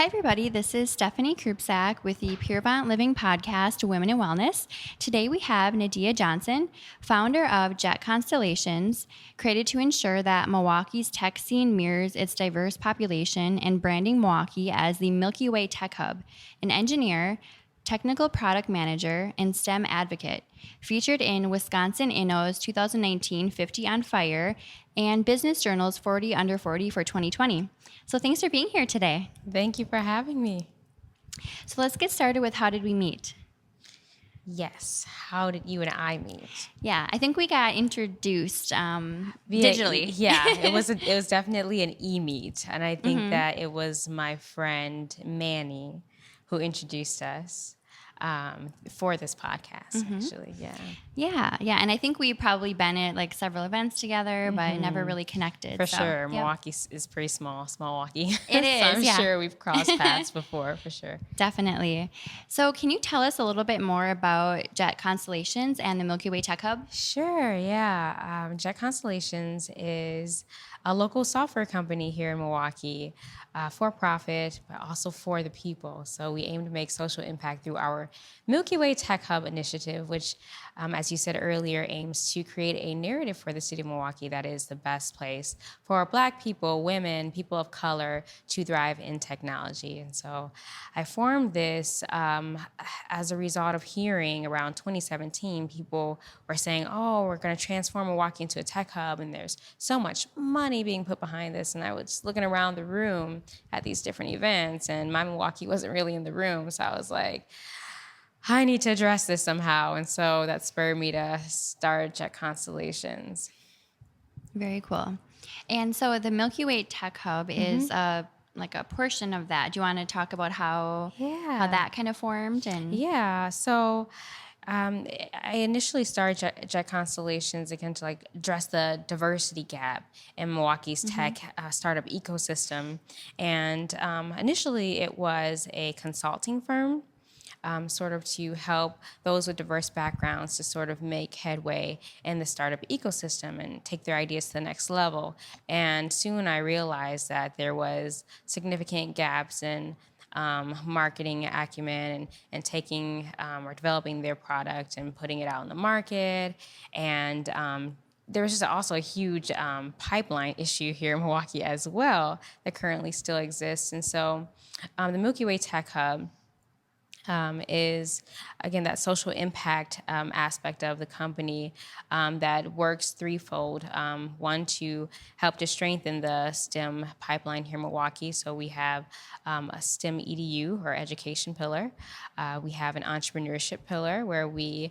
Hi, everybody. This is Stephanie Krupsak with the Purevant Living Podcast, Women in Wellness. Today we have Nadiyah Johnson, founder of Jet Constellations, created to ensure that Milwaukee's tech scene mirrors its diverse population and branding Milwaukee as the Milky Way Tech Hub, an engineer, technical product manager, and STEM advocate, featured in Wisconsin Inno's 2019 50 on Fire and Business Journal's 40 Under 40 for 2020. So thanks for being here today. Thank you for having me. So let's get started with how did we meet? Yes. How did you and I meet? Yeah, I think we got introduced digitally. It was definitely an e-meet, and I think that it was my friend Manny who introduced us for this podcast. Actually, Yeah, and I think we've probably been at like several events together, but never really connected. For sure. Milwaukee is pretty small Milwaukee. It is, So I'm yeah. sure we've crossed paths before, for sure. Definitely. So can you tell us a little bit more about Jet Constellations and the Milky Way Tech Hub? Sure, yeah. Jet Constellations is a local software company here in Milwaukee, for profit, but also for the people. So we aim to make social impact through our Milky Way Tech Hub initiative, which, as you said earlier, aims to create a narrative for the city of Milwaukee that is the best place for Black people, women, people of color to thrive in technology. And so I formed this as a result of hearing around 2017, people were saying, oh, we're going to transform Milwaukee into a tech hub, and there's so much money being put behind this. And I was looking around the room at these different events, and my Milwaukee wasn't really in the room. So I was like, I need to address this somehow. And so that spurred me to start Jet Constellations. Very cool. And so the Milky Way Tech Hub is like a portion of that. Do you want to talk about how that kind of formed? So I initially started Jet Constellations again to like address the diversity gap in Milwaukee's tech startup ecosystem. And initially it was a consulting firm, sort of to help those with diverse backgrounds to sort of make headway in the startup ecosystem and take their ideas to the next level. And soon I realized that there was significant gaps in marketing acumen and taking or developing their product and putting it out in the market. And there was just also a huge pipeline issue here in Milwaukee as well that currently still exists. And so the Milky Way Tech Hub is, again, that social impact aspect of the company that works threefold. One, to help to strengthen the STEM pipeline here in Milwaukee. So we have a STEM EDU or education pillar. We have an entrepreneurship pillar where we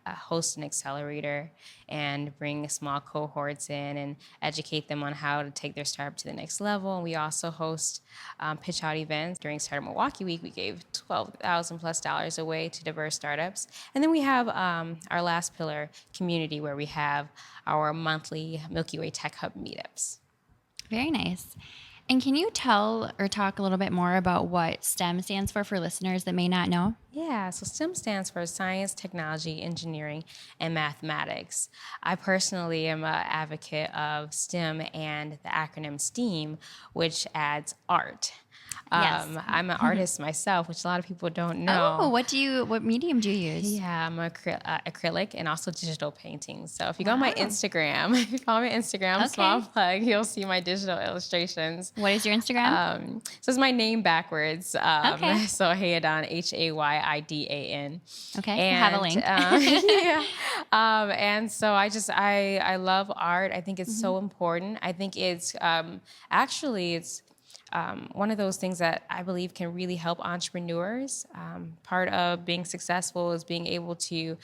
host an accelerator and bring small cohorts in and educate them on how to take their startup to the next level. And we also host pitch out events. During Startup Milwaukee Week, we gave $12,000+ away to diverse startups. And then we have our last pillar, community, where we have our monthly Milky Way Tech Hub meetups. Very nice. And can you tell or talk a little bit more about what STEM stands for listeners that may not know? Yeah, so STEM stands for science, technology, engineering, and mathematics. I personally am an advocate of STEM and the acronym STEAM, which adds art. Yes. I'm an artist myself, which a lot of people don't know. Oh, what medium do you use? Yeah, I'm acrylic and also digital painting. So if you go on my Instagram, if you follow my Instagram, small plug, you'll see my digital illustrations. What is your Instagram? So it's my name backwards. So Haydan, Haydan. Okay, and, I have a link. And so I love art. I think it's so important. I think it's one of those things that I believe can really help entrepreneurs. Part of being successful is being able to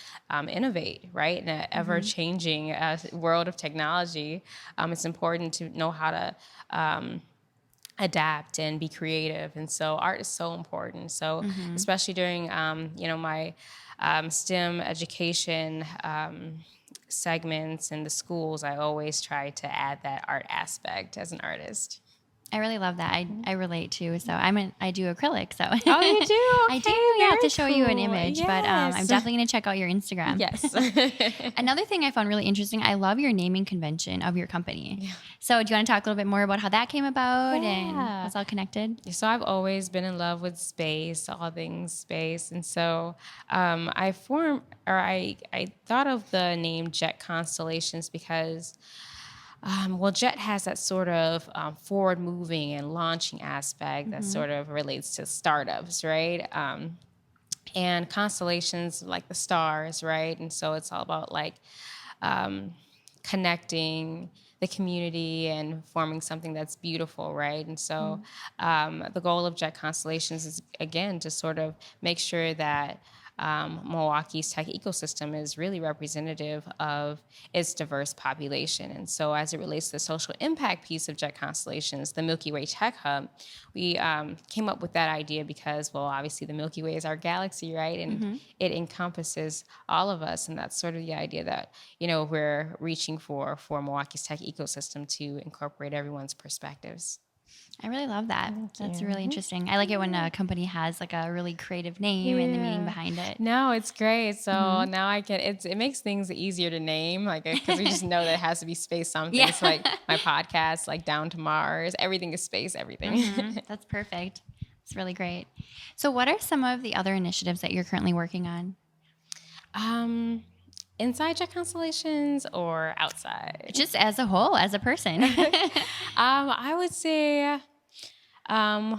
innovate, right? In an ever-changing world of technology, it's important to know how to adapt and be creative. And so art is so important. So especially during, my STEM education segments in the schools, I always try to add that art aspect as an artist. I really love that. I relate too. So I do acrylic. So Oh, you do? I Okay, do. Yeah, I have very to show you an cool. image, but Yes. I'm definitely going to check out your Instagram. Yes. Another thing I found really interesting, I love your naming convention of your company. Yeah. So do you want to talk a little bit more about how that came about and Yeah. what's all connected? So I've always been in love with space, all things space, and so I thought of the name Jet Constellations because, Jet has that sort of forward moving and launching aspect that sort of relates to startups, right? And constellations like the stars, right? And so it's all about like connecting the community and forming something that's beautiful, right? And so the goal of Jet Constellations is, again, to sort of make sure that Milwaukee's tech ecosystem is really representative of its diverse population. And so as it relates to the social impact piece of Jet Constellations, the Milky Way Tech Hub, we came up with that idea because, well, obviously the Milky Way is our galaxy, right? And it encompasses all of us. And that's sort of the idea that, we're reaching for Milwaukee's tech ecosystem to incorporate everyone's perspectives. I really love that. That's you. really interesting. I like it when a company has like a really creative name and the meaning behind it. No, it's great. So now it makes things easier to name, like, because we just know that it has to be space something. Yeah. It's like my podcast, like Down to Mars, everything is space, everything. That's perfect. It's really great. So what are some of the other initiatives that you're currently working on? Inside Jet Constellations or outside? Just as a whole, as a person. I would say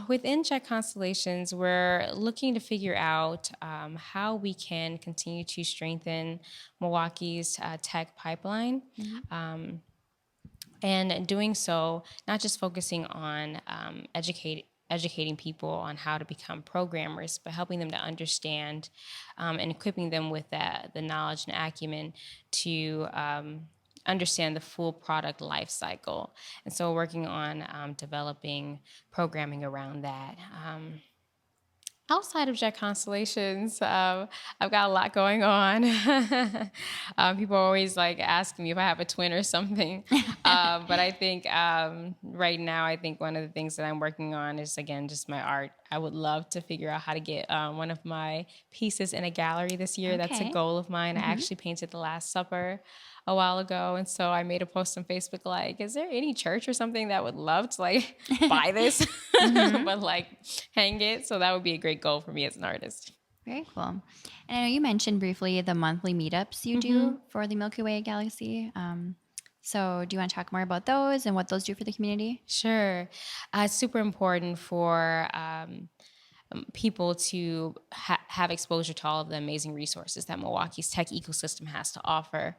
within Jet Constellations, we're looking to figure out how we can continue to strengthen Milwaukee's tech pipeline. And doing so, not just focusing on educating people on how to become programmers, but helping them to understand and equipping them with the knowledge and acumen to understand the full product life cycle. And so working on developing programming around that. Outside of Jet Constellations, I've got a lot going on. People are always like asking me if I have a twin or something. But I think right now, I think one of the things that I'm working on is, again, just my art. I would love to figure out how to get one of my pieces in a gallery this year. That's a Okay. goal of mine. I actually painted The Last Supper a while ago, and so I made a post on Facebook like, is there any church or something that would love to like buy this but like hang it? So that would be a great goal for me as an artist. Very cool. And I know you mentioned briefly the monthly meetups you do for the Milky Way galaxy. So do you want to talk more about those and what those do for the community? Sure. It's super important for people to have exposure to all of the amazing resources that Milwaukee's tech ecosystem has to offer.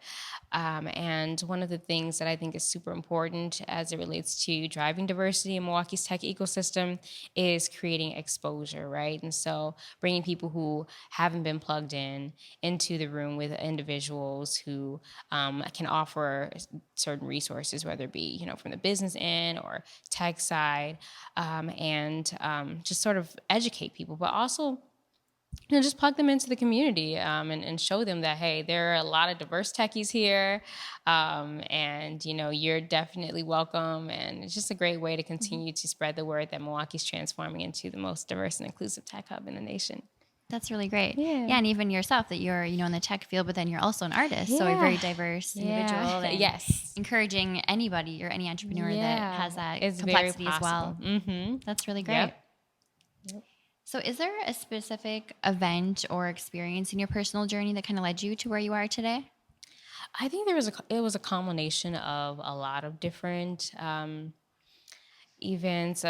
And one of the things that I think is super important as it relates to driving diversity in Milwaukee's tech ecosystem is creating exposure, right? And so bringing people who haven't been plugged into the room with individuals who can offer certain resources, whether it be, from the business end or tech side, and just sort of educate people, but also just plug them into the community and show them that, hey, there are a lot of diverse techies here, and you're definitely welcome. And it's just a great way to continue to spread the word that Milwaukee's transforming into the most diverse and inclusive tech hub in the nation. That's really great. Yeah. And even yourself, that you're, in the tech field, but then you're also an artist. So a very diverse individual. And yes. encouraging anybody or any entrepreneur that has that it's complexity as well. Mm-hmm. That's really great. Yep. So is there a specific event or experience in your personal journey that kind of led you to where you are today? I think it was a culmination of a lot of different events,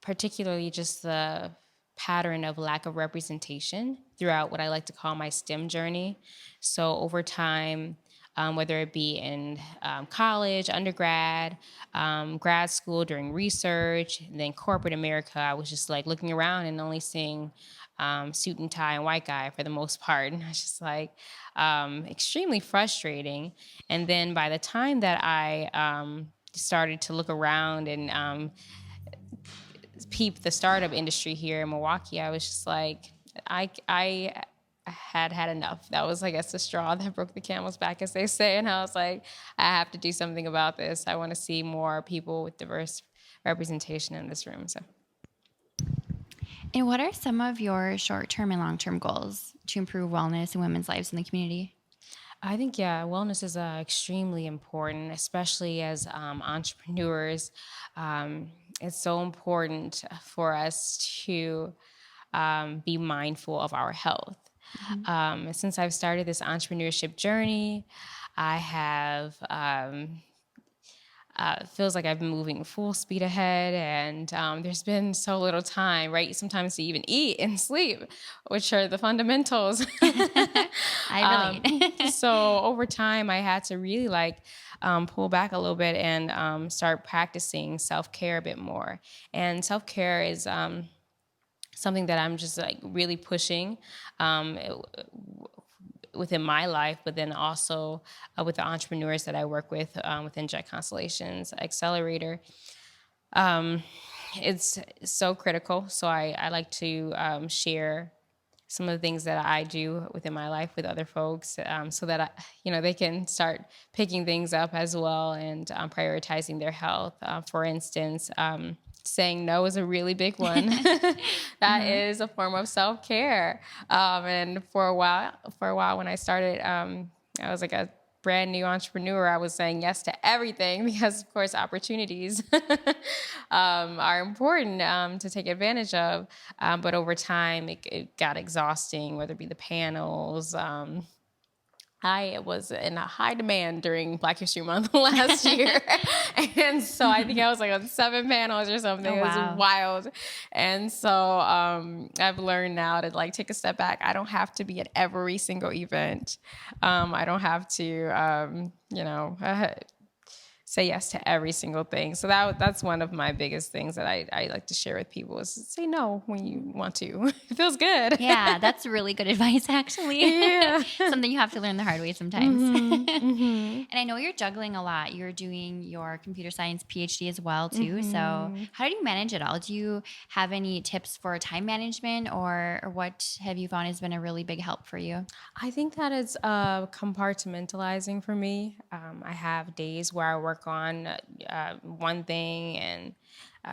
particularly just the pattern of lack of representation throughout what I like to call my STEM journey. So over time, whether it be in college, undergrad, grad school, during research, and then corporate America, I was just like looking around and only seeing suit and tie and white guy for the most part. And I was just like extremely frustrating. And then by the time that I started to look around and peep the startup industry here in Milwaukee, I was just like, I had enough. That was, I guess, the straw that broke the camel's back, as they say. And I was like, I have to do something about this. I want to see more people with diverse representation in this room. So. And what are some of your short-term and long-term goals to improve wellness in women's lives in the community? I think, yeah, wellness is extremely important, especially as entrepreneurs. It's so important for us to be mindful of our health. Mhm. Since I've started this entrepreneurship journey, I have feels like I've been moving full speed ahead, and there's been so little time, right? Sometimes to even eat and sleep, which are the fundamentals. I relate. So over time, I had to really pull back a little bit and start practicing self-care a bit more. And self-care is something that I'm just like really pushing within my life, but then also with the entrepreneurs that I work with within Jet Constellations Accelerator. It's so critical. So I like to share some of the things that I do within my life with other folks, so that they can start picking things up as well and prioritizing their health. For instance, saying no is a really big one. That is a form of self-care. And for a while when I started, I was like a brand new entrepreneur. I was saying yes to everything because, of course, opportunities are important to take advantage of. But over time, it got exhausting, whether it be the panels. I was in a high demand during Black History Month last year. And so I think I was like on 7 panels or something. Oh, It was wow. wild. And so I've learned now to take a step back. I don't have to be at every single event. I don't have to, say yes to every single thing. So that's one of my biggest things that I like to share with people is say no when you want to. It feels good. Yeah, that's really good advice, actually. Yeah. Something you have to learn the hard way sometimes. Mm-hmm. And I know you're juggling a lot. You're doing your computer science PhD as well, too. So Mm-hmm. how do you manage it all? Do you have any tips for time management, or what have you found has been a really big help for you? I think that it's compartmentalizing for me. I have days where I work on one thing and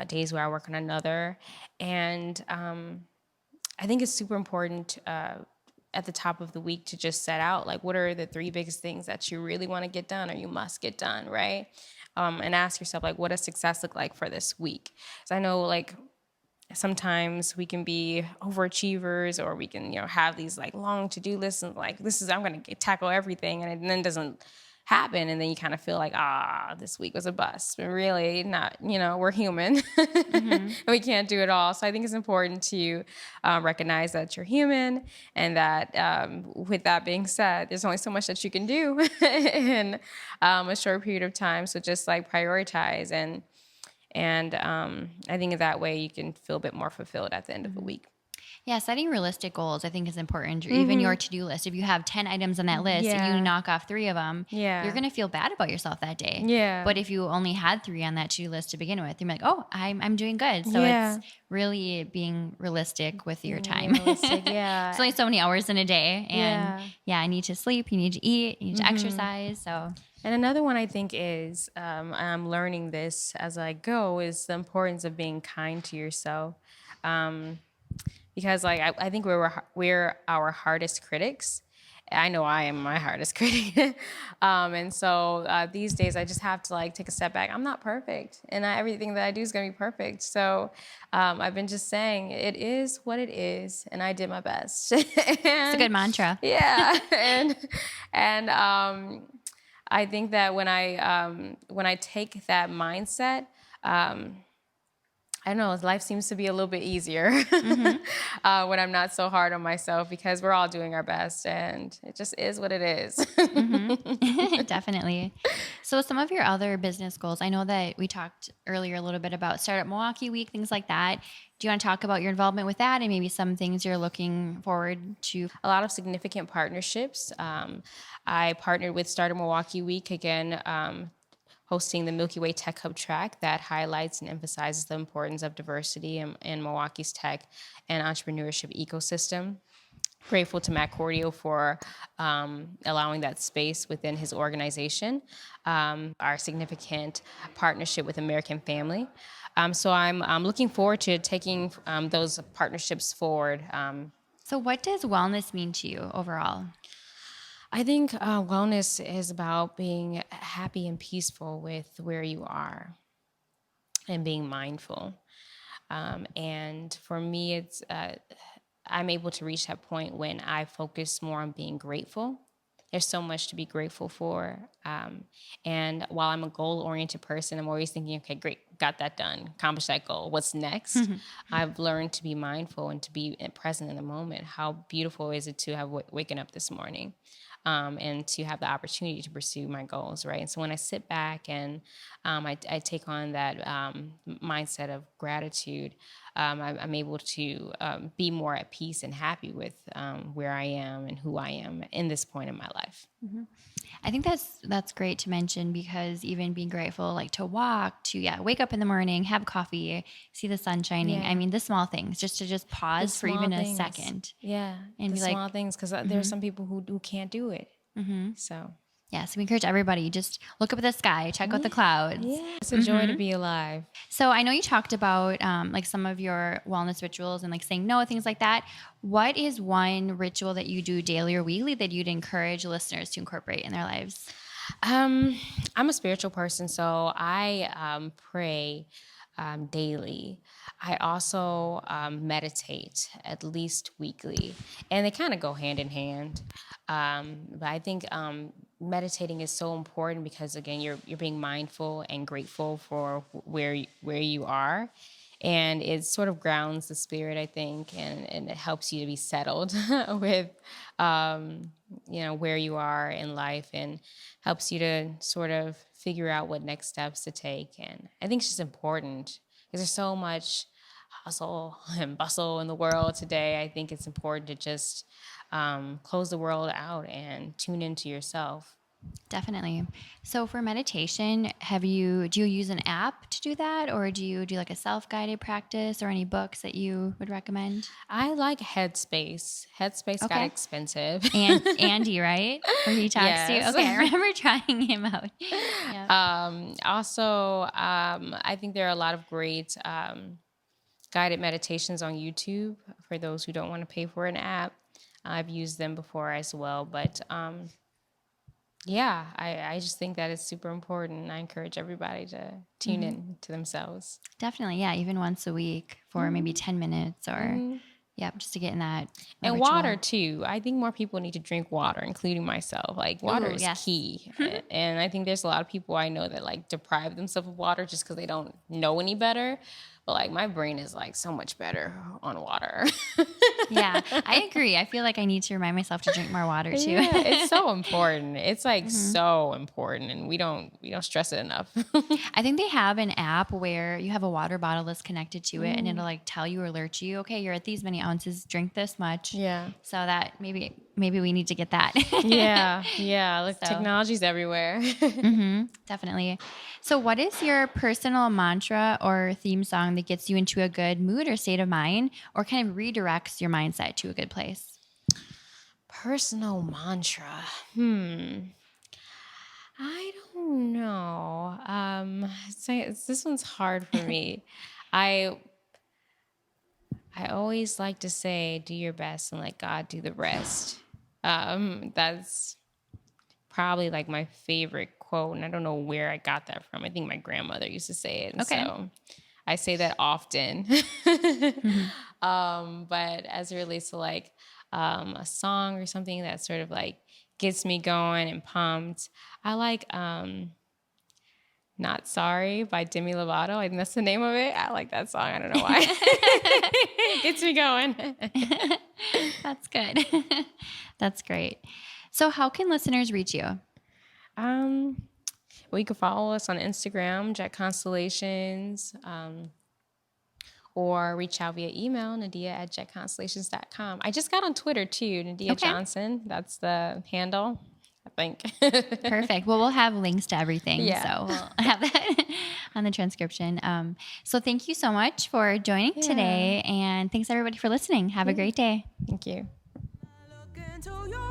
days where I work on another. And I think it's super important at the top of the week to just set out what are the 3 biggest things that you really want to get done or you must get done, right? And ask yourself, what does success look like for this week? So I know, sometimes we can be overachievers, or we can have these long to-do lists and I'm going to tackle everything, and it then doesn't happen, and then you kind of feel like this week was a bust, but really not. We're human. And we can't do it all. So I think it's important to recognize that you're human, and that with that being said, there's only so much that you can do in a short period of time. So just prioritize and I think that way you can feel a bit more fulfilled at the end of the week. Yeah, setting realistic goals I think is important. Or even your to-do list. If you have 10 items on that list and you Yeah. knock off 3 of them, Yeah. you're going to feel bad about yourself that day. Yeah. But if you only had 3 on that to-do list to begin with, you're like, oh, I'm doing good. So Yeah. it's really being realistic with your time. Realistic, yeah. It's only so many hours in a day. And Yeah. I need to sleep, you need to eat, you need to exercise. So And another one I think is, I'm learning this as I go, is the importance of being kind to yourself. Because I think we're our hardest critics. I know I am my hardest critic. And so these days I just have to take a step back. I'm not perfect, and not everything that I do is going to be perfect. So I've been just saying it is what it is, and I did my best. it's a good mantra. Yeah. And I think that when I take that mindset, I don't know, life seems to be a little bit easier when I'm not so hard on myself, because we're all doing our best, and it just is what it is. Definitely. So some of your other business goals, I know that we talked earlier a little bit about Startup Milwaukee Week, things like that. Do you want to talk about your involvement with that and maybe some things you're looking forward to? A lot of significant partnerships. I partnered with Startup Milwaukee Week, again, hosting the Milky Way Tech Hub track that highlights and emphasizes the importance of diversity in Milwaukee's tech and entrepreneurship ecosystem. grateful to Matt Cordio for allowing that space within his organization, our significant partnership with American Family. So I'm looking forward to taking those partnerships forward. So what does wellness mean to you overall? I think wellness is about being happy and peaceful with where you are and being mindful. And for me, it's I'm able to reach that point when I focus more on being grateful. There's so much to be grateful for. And while I'm a goal-oriented person, I'm always thinking, okay, great, got that done, accomplished that goal. What's next? I've learned to be mindful and to be present in the moment. How beautiful is it to have waken up this morning? And to have the opportunity to pursue my goals, right? And so when I sit back and I take on that mindset of gratitude, I'm able to be more at peace and happy with where I am and who I am in this point in my life. I think that's great to mention, because even being grateful, like to walk, to wake up in the morning, have coffee, see the sun shining. Yeah. I mean, the small things, just to pause for even a second. Yeah, And the be like, small things, because there are some people who can't do it. So yeah, so we encourage everybody, just look up at the sky, check out the clouds. yeah, it's a joy to be alive. So I know you talked about like some of your wellness rituals and like saying no, things like that. What is one ritual that you do daily or weekly that you'd encourage listeners to incorporate in their lives? I'm a spiritual person, so I pray daily. I also meditate at least weekly, and they kind of go hand in hand. But I think meditating is so important because, again, you're being mindful and grateful for where you are, and it sort of grounds the spirit, I think, and it helps you to be settled with where you are in life, and helps you to sort of figure out what next steps to take. And I think it's just important because there's so much hustle and bustle in the world today. I think it's important to just close the world out and tune into yourself. Definitely. So for meditation, do you use an app to do that, or do you do like a self-guided practice, or any books that you would recommend? I like Headspace. Headspace got expensive. And Andy, right? Where he talks to you? Yes. Okay, I remember trying him out. Yeah. Also, I think there are a lot of great guided meditations on YouTube for those who don't want to pay for an app. I've used them before as well, but I just think that it's super important, and I encourage everybody to tune in to themselves. Definitely, yeah, even once a week for maybe 10 minutes or, just to get in that And ritual. water, too. I think more people need to drink water, including myself. Like, water is key. And I think there's a lot of people I know that, like, deprive themselves of water just because they don't know any better. But, like, my brain is, like, so much better on water. Yeah, I agree. I feel like I need to remind myself to drink more water too. Yeah, it's so important. It's like so important, and we don't stress it enough. I think they have an app where you have a water bottle that's connected to it, and it'll like tell you or alert you, okay, you're at these many ounces, drink this much. Yeah. So that maybe we need to get that. Yeah. Look, technology's everywhere. Definitely. So what is your personal mantra or theme song that gets you into a good mood or state of mind, or kind of redirects your mindset to a good place? Personal mantra. I don't know. This one's hard for me. I always like to say, do your best and let God do the rest. That's probably like my favorite quote, and I don't know where I got that from. I think my grandmother used to say it, and so I say that often. But as it relates to like a song or something that sort of like gets me going and pumped, I like Not Sorry by Demi Lovato. I think that's the name of it. I like that song. I don't know why. It gets me going. That's good. That's great. So how can listeners reach you? Well, you can follow us on Instagram, Jet Constellations, or reach out via email, Nadiyah@jetconstellations.com. I just got on Twitter too, Nadiyah Johnson. That's the handle, I think. Perfect. Well, we'll have links to everything. Yeah. So we'll have that on the transcription. So thank you so much for joining today. And thanks everybody for listening. Have a great day. Thank you. into your